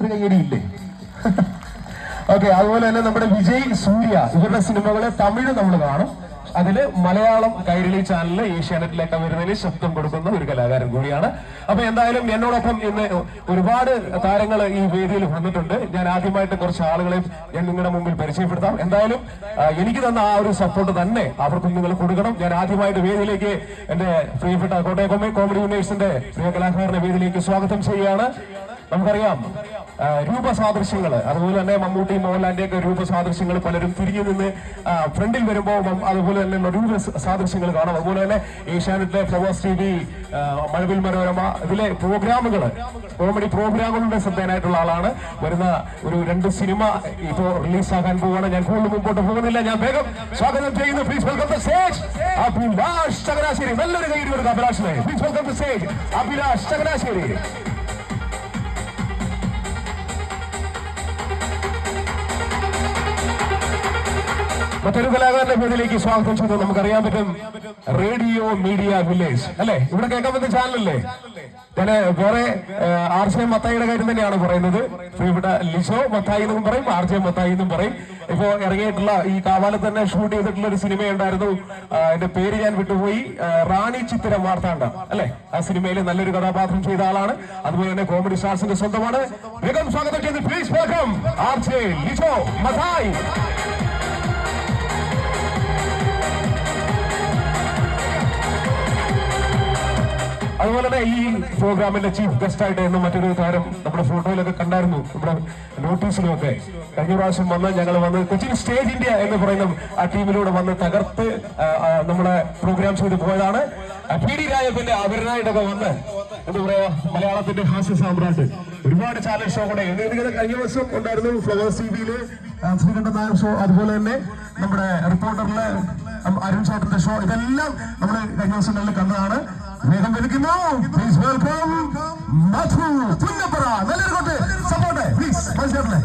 ഒരു കയ്യടിയില്ലേ? ഓക്കെ, അതുപോലെ തന്നെ നമ്മുടെ വിജയ് സൂര്യ ഇവരുടെ സിനിമകളെ തമിഴ് നമ്മൾ കാണും. അതില് മലയാളം കൈരളി ചാനലില് ഏഷ്യാനെറ്റിലേക്ക് വരുന്നതിൽ ശബ്ദം കൊടുക്കുന്ന ഒരു കലാകാരൻ കൂടിയാണ്. അപ്പൊ എന്തായാലും എന്നോടൊപ്പം ഇന്ന് ഒരുപാട് താരങ്ങൾ ഈ വേദിയിൽ വന്നിട്ടുണ്ട്. ഞാൻ ആദ്യമായിട്ട് കുറച്ച് ആളുകളെ ഞാൻ നിങ്ങളുടെ മുമ്പിൽ പരിചയപ്പെടുത്താം. എന്തായാലും എനിക്ക് തന്ന ആ ഒരു സപ്പോർട്ട് തന്നെ അവർക്കും നിങ്ങൾ കൊടുക്കണം. ഞാൻ ആദ്യമായിട്ട് വേദിയിലേക്ക് എന്റെ പ്രിയപ്പെട്ട കോട്ടയം കോമഡി യൂണിവേഴ്സിന്റെ പ്രിയ കലാകാരനെ വേദിയിലേക്ക് സ്വാഗതം ചെയ്യുകയാണ്. നമുക്കറിയാം രൂപസാദൃശ്യങ്ങള്, അതുപോലെ തന്നെ മമ്മൂട്ടി മോഹൻലാലിന്റെ ഒക്കെ രൂപസാദൃശ്യങ്ങൾ പലരും തിരിഞ്ഞു നിന്ന് ഫ്രണ്ടിൽ വരുമ്പോൾ അതുപോലെ തന്നെ രൂപസാദൃശ്യങ്ങൾ കാണാം. അതുപോലെ തന്നെ ഏഷ്യാനെറ്റിലെ ഫ്ലവേഴ്സ് TV, മഴവിൽ മനോരമ, ഇതിലെ പ്രോഗ്രാമുകള്, കോമഡി പ്രോഗ്രാമുകളുടെ ശ്രദ്ധേയനായിട്ടുള്ള ആളാണ്. വരുന്ന ഒരു 2 സിനിമ ഇപ്പോ റിലീസാകാൻ പോവുകയാണ്. ഞാൻ കൂടുതൽ മുമ്പോട്ട് പോകുന്നില്ല, ഞാൻ വേഗം സ്വാഗതം ചെയ്യുന്നു. Please welcome the stage Abhilash Changanassery. നല്ലൊരു കൈയ്യടി കൊടുക്കുക അഭിലാഷിനെ. Please welcome the stage Abhilash Changanassery. മറ്റൊരു കലാകാരന്റെ പേരിലേക്ക് സ്വാഗതം ചെയ്തു. നമുക്കറിയാൻ പറ്റും റേഡിയോ മീഡിയ വില്ലേജ് അല്ലെ, ഇവിടെ കേൾക്കാൻ പറ്റുന്ന ചാനലല്ലേ. ഞാൻ വേറെ RJ മത്തായിയുടെ കാര്യം തന്നെയാണ് പറയുന്നത്. പ്രിയപ്പെട്ട ലിസോ മത്തായി എന്നും പറയും, RJ മത്തായി എന്നും പറയും. ഇപ്പോ ഇറങ്ങിയിട്ടുള്ള ഈ കാവാലത്ത് തന്നെ ഷൂട്ട് ചെയ്തിട്ടുള്ള ഒരു സിനിമയുണ്ടായിരുന്നു, എന്റെ പേര് ഞാൻ വിട്ടുപോയി, റാണി ചിത്തിര മാർത്താണ്ഡ അല്ലെ. ആ സിനിമയിൽ നല്ലൊരു കഥാപാത്രം ചെയ്ത ആളാണ്. അതുപോലെ തന്നെ കോമഡി സ്റ്റാർസിന്റെ സ്വന്തമാണ്. വേഗം സ്വാഗതം ചെയ്ത് പ്ലീസ് വെൽക്കം RJ ലിസോ മത്തായി. അതുപോലെ തന്നെ ഈ പ്രോഗ്രാമിന്റെ ചീഫ് ഗസ്റ്റ് ആയിട്ട് എന്നും മറ്റൊരു താരം നമ്മുടെ ഫോട്ടോയിലൊക്കെ കണ്ടായിരുന്നു, നമ്മുടെ നോട്ടീസിലുമൊക്കെ. കഴിഞ്ഞ പ്രാവശ്യം ഞങ്ങൾ വന്ന് കൊച്ചിൻ സ്റ്റേജ് ഇന്ത്യ എന്ന് പറയുന്ന ആ ടീമിലൂടെ വന്ന് തകർത്ത് നമ്മുടെ പ്രോഗ്രാം ചെയ്ത് പോയതാണ്. PD രാജപ്പന്റെ അവരനായിട്ടൊക്കെ വന്ന് എന്താ പറയാ, മലയാളത്തിന്റെ ഹാസ്യ സാമ്രാട്ട്. ഒരുപാട് ചാനൽ ഷോ കൂടെ കഴിഞ്ഞ ദിവസം ഉണ്ടായിരുന്നു. ഫ്ലവേഴ്സ് TVയില് ശ്രീകണ്ഠൻ നായർ ഷോ, അതുപോലെ തന്നെ നമ്മുടെ റിപ്പോർട്ടറിലെ അരുൺ ചേട്ടന്റെ ഷോ, ഇതെല്ലാം നമ്മൾ കഴിഞ്ഞ ദിവസങ്ങളിൽ കണ്ടതാണ്. വേഗം വിളിക്കുന്നു. പ്ലീസ് വെൽക്കം മധു പുന്നപ്പറ. നല്ലൊരു കൊട്ട് സപ്പോർട്ട് പ്ലീസ് മത്സരത്തിലെ.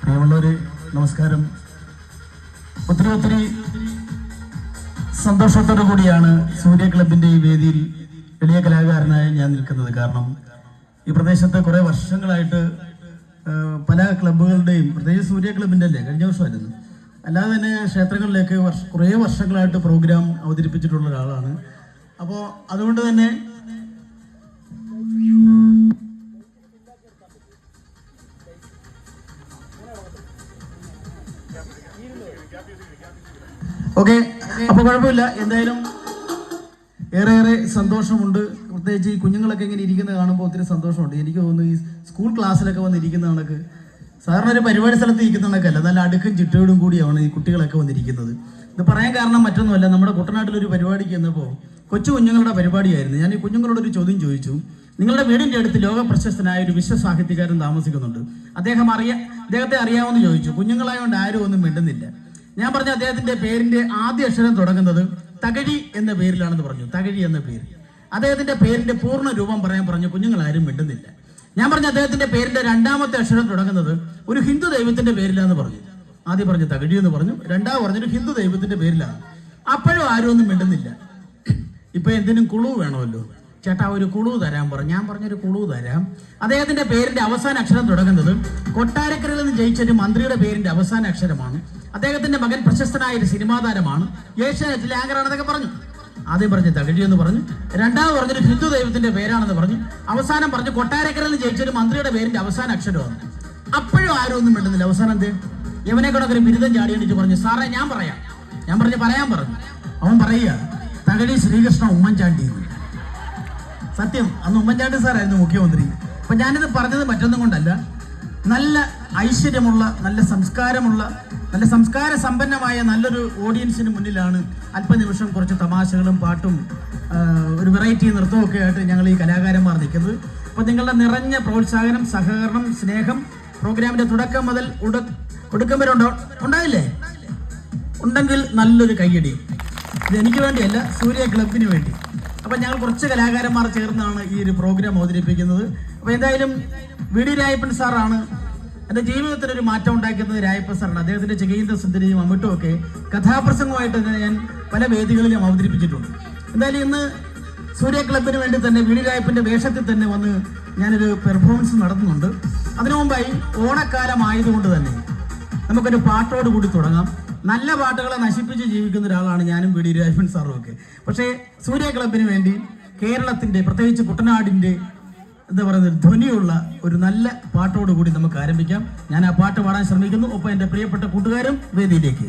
പ്രിയമുള്ളവര് നമസ്കാരം. ഒത്തിരി സന്തോഷത്തോടു കൂടിയാണ് സൂര്യ ക്ലബിന്റെ ഈ വേദിയിൽ എളിയ കലാകാരനായി ഞാൻ നിൽക്കുന്നത്. കാരണം ഈ പ്രദേശത്ത് കുറെ വർഷങ്ങളായിട്ട് പല ക്ലബുകളുടെയും, പ്രത്യേകിച്ച് സൂര്യ ക്ലബിന്റെ അല്ലേ, കഴിഞ്ഞ വർഷമായിരുന്നു, അല്ലാതെ തന്നെ ക്ഷേത്രങ്ങളിലേക്ക് കുറേ വർഷങ്ങളായിട്ട് പ്രോഗ്രാം അവതരിപ്പിച്ചിട്ടുള്ള ഒരാളാണ്. അപ്പോൾ അതുകൊണ്ട് തന്നെ ഓക്കെ, അപ്പോൾ കുഴപ്പമില്ല. എന്തായാലും ഏറെ സന്തോഷമുണ്ട്. പ്രത്യേകിച്ച് ഈ കുഞ്ഞുങ്ങളൊക്കെ ഇങ്ങനെ ഇരിക്കുന്നത് കാണുമ്പോൾ ഒത്തിരി സന്തോഷമുണ്ട്. എനിക്ക് തോന്നുന്നു ഈ സ്കൂൾ ക്ലാസ്സിലൊക്കെ വന്നിരിക്കുന്ന കണക്ക്, സാറിന് ഒരു പരിപാടി സ്ഥലത്ത് ഇരിക്കുന്ന കണക്കല്ല, നല്ല അടുക്കും ചിട്ടയോടും കൂടിയാണ് ഈ കുട്ടികളൊക്കെ വന്നിരിക്കുന്നത്. ഇത് പറയാൻ കാരണം മറ്റൊന്നുമല്ല, നമ്മുടെ കുട്ടനാട്ടിലൊരു പരിപാടിക്ക് ചെന്നപ്പോൾ കൊച്ചു കുഞ്ഞുങ്ങളുടെ പരിപാടിയായിരുന്നു. ഞാൻ ഈ കുഞ്ഞുങ്ങളോടൊരു ചോദ്യം ചോദിച്ചു. നിങ്ങളുടെ വീടിൻ്റെ അടുത്ത് ലോക പ്രശസ്തനായ ഒരു വിശ്വസാഹിത്യകാരൻ താമസിക്കുന്നുണ്ട്, അദ്ദേഹത്തെ അറിയാമെന്ന് ചോദിച്ചു. കുഞ്ഞുങ്ങളായതുകൊണ്ട് ആരും ഒന്നും മിണ്ടുന്നില്ല. ഞാൻ പറഞ്ഞ അദ്ദേഹത്തിന്റെ പേരിന്റെ ആദ്യ അക്ഷരം തുടങ്ങുന്നത് തകഴി എന്ന പേരിലാണെന്ന് പറഞ്ഞു. തകഴി എന്ന പേര്. അദ്ദേഹത്തിന്റെ പേരിന്റെ പൂർണ്ണ രൂപം പറയാൻ പറഞ്ഞു. കുഞ്ഞുങ്ങളാരും മിണ്ടുന്നില്ല. ഞാൻ പറഞ്ഞ അദ്ദേഹത്തിന്റെ പേരിന്റെ 2ാമത്തെ അക്ഷരം തുടങ്ങുന്നത് ഒരു ഹിന്ദു ദൈവത്തിന്റെ പേരിലാന്ന് പറഞ്ഞു. ആദ്യം പറഞ്ഞു തകഴി എന്ന് പറഞ്ഞു, രണ്ടാമത് പറഞ്ഞൊരു ഹിന്ദു ദൈവത്തിന്റെ പേരിലാണ്. അപ്പോഴും ആരും ഒന്നും മിണ്ടുന്നില്ല. ഇപ്പൊ എന്തിനും കുളു വേണമല്ലോ, ചേട്ടാ ഒരു കുളു തരാൻ പറഞ്ഞു. ഞാൻ പറഞ്ഞൊരു കുളു തരാം. അദ്ദേഹത്തിന്റെ പേരിന്റെ അവസാന അക്ഷരം തുടങ്ങുന്നത് കൊട്ടാരക്കരയിൽ നിന്ന് ജയിച്ചൊരു മന്ത്രിയുടെ പേരിന്റെ അവസാന അക്ഷരമാണ്. അദ്ദേഹത്തിന്റെ മകൻ പ്രശസ്തനായ ഒരു സിനിമാ താരമാണ്, ഏഷ്യാനെറ്റിലെ ആങ്കറാണെന്നൊക്കെ പറഞ്ഞു. ആദ്യം പറഞ്ഞു തകഴി എന്ന് പറഞ്ഞു, രണ്ടാമത് പറഞ്ഞൊരു ഹിന്ദു ദൈവത്തിന്റെ പേരാണെന്ന് പറഞ്ഞു, അവസാനം പറഞ്ഞു കൊട്ടാരക്കരയിൽ നിന്ന് ജയിച്ചൊരു മന്ത്രിയുടെ പേരിന്റെ അവസാന അക്ഷരമാണ്. അപ്പോഴും ആരും ഒന്നും മിണ്ടുന്നില്ല. അവസാനം എന്ത്, യവനെ കൊണ്ടൊക്കെ ബിരുദം ചാടി എണീറ്റ് പറഞ്ഞു, സാറേ ഞാൻ പറയാം. ഞാൻ പറയാൻ പറഞ്ഞു. അവൻ പറയുക തകഴി ശ്രീകൃഷ്ണ ഉമ്മൻചാണ്ടി. സത്യം, അന്ന് ഉമ്മൻചാണ്ടി സാറായിരുന്നു മുഖ്യമന്ത്രി. അപ്പൊ ഞാനിത് പറഞ്ഞത് മറ്റൊന്നും കൊണ്ടല്ല, നല്ല ഐശ്വര്യമുള്ള, നല്ല സംസ്കാര സമ്പന്നമായ നല്ലൊരു ഓഡിയൻസിന് മുന്നിലാണ് അല്പനിമിഷം കുറച്ച് തമാശകളും പാട്ടും ഒരു വെറൈറ്റി നൃത്തവും ഒക്കെ ആയിട്ട് ഞങ്ങൾ ഈ കലാകാരന്മാർ നിൽക്കുന്നത്. അപ്പോൾ നിങ്ങളുടെ നിറഞ്ഞ പ്രോത്സാഹനം, സഹകരണം, സ്നേഹം പ്രോഗ്രാമിന്റെ തുടക്കം മുതൽ ഒടുക്കം വരെ ഉണ്ടായില്ലേ? ഉണ്ടെങ്കിൽ നല്ലൊരു കയ്യടി. ഇത് എനിക്ക് വേണ്ടിയല്ല, സൂര്യ ക്ലബിന് വേണ്ടി. അപ്പം ഞങ്ങൾ കുറച്ച് കലാകാരന്മാർ ചേർന്നാണ് ഈ ഒരു പ്രോഗ്രാം അവതരിപ്പിക്കുന്നത്. അപ്പോൾ എന്തായാലും വി.ഡി. രായപ്പൻ സാറാണ് എൻ്റെ ജീവിതത്തിൽ ഒരു മാറ്റം ഉണ്ടാക്കുന്നത് രായപ്പ സാറാണ്. അദ്ദേഹത്തിന്റെ ചെകീന്ദ്ര സുന്ദരിയും അമ്മിട്ടും ഒക്കെ കഥാപ്രസംഗമായിട്ട് തന്നെ ഞാൻ പല വേദികളിലും അവതരിപ്പിച്ചിട്ടുണ്ട്. എന്തായാലും ഇന്ന് സൂര്യ ക്ലബിന് വേണ്ടി തന്നെ വി ഡി രായപ്പന്റെ വേഷത്തിൽ തന്നെ വന്ന് ഞാനൊരു പെർഫോമൻസ് നടത്തുന്നുണ്ട്. അതിനു മുമ്പായി ഓണക്കാലം ആയതുകൊണ്ട് തന്നെ നമുക്കൊരു പാട്ടോട് കൂടി തുടങ്ങാം. നല്ല പാട്ടുകളെ നശിപ്പിച്ച് ജീവിക്കുന്ന ഒരാളാണ് ഞാനും വി ഡി രായപ്പൻ സാറും ഒക്കെ. പക്ഷേ സൂര്യ ക്ലബിന് വേണ്ടി കേരളത്തിന്റെ പ്രത്യേകിച്ച് കുട്ടനാടിന്റെ എന്താ പറയുന്നത് ധ്വനിയുള്ള ഒരു നല്ല പാട്ടോട് കൂടി നമുക്ക് ആരംഭിക്കാം. ഞാൻ ആ പാട്ട് പാടാൻ ശ്രമിക്കുന്നു. ഒപ്പം എൻ്റെ പ്രിയപ്പെട്ട കൂട്ടുകാരും വേദിയിലേക്ക്.